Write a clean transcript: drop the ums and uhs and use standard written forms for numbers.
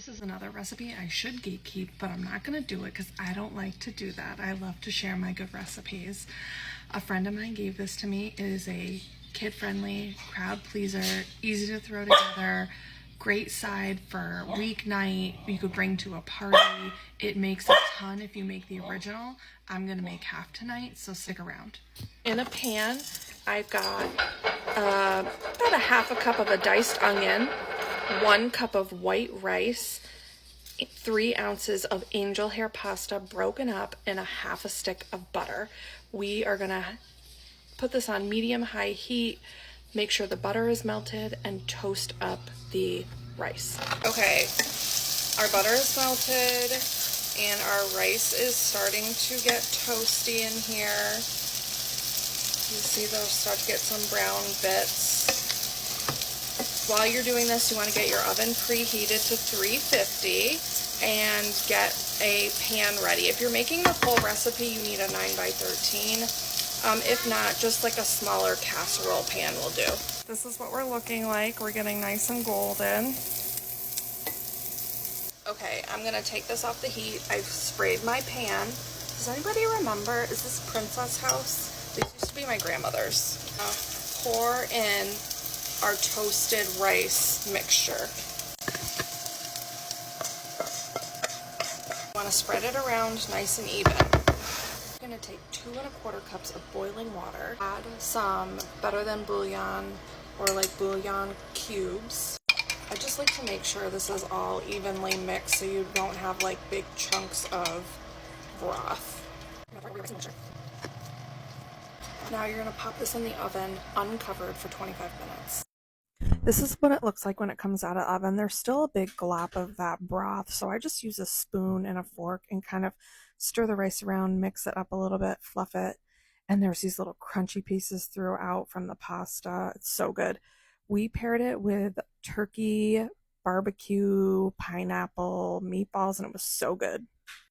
This is another recipe I should gatekeep, but I'm not going to do it because I don't like to do that. I love to share my good recipes. A friend of mine gave this to me. It is a kid-friendly, crowd pleaser, easy to throw together, great side for weeknight. You could bring to a party. It makes a ton if you make the original. I'm going to make half tonight, so stick around. In a pan, I've got about a half a cup of a diced onion, 1 cup of white rice, 3 ounces of angel hair pasta broken up, and a half a stick of butter. We are gonna put this on medium-high heat, make sure the butter is melted, and toast up the rice. Okay, our butter is melted and our rice is starting to get toasty in here. You see those start to get some brown bits. While you're doing this, you want to get your oven preheated to 350 and get a pan ready. If you're making the full recipe, you need a 9x13. If not, just like a smaller casserole pan will do. This is what we're looking like. We're getting nice and golden. Okay, I'm gonna take this off the heat. I've sprayed my pan. Does anybody remember, is this Princess House? These used to be my grandmother's. Pour in our toasted rice mixture. You want to spread it around nice and even. I'm going to take 2 1/4 cups of boiling water, add some better than bouillon or like bouillon cubes. I just like to make sure this is all evenly mixed so you don't have like big chunks of broth. Now you're going to pop this in the oven uncovered for 25 minutes. This is what it looks like when it comes out of the oven. There's still a big glop of that broth, so I just use a spoon and a fork and kind of stir the rice around, mix it up a little bit, fluff it, and there's these little crunchy pieces throughout from the pasta. It's so good. We paired it with turkey, barbecue, pineapple, meatballs, and it was so good.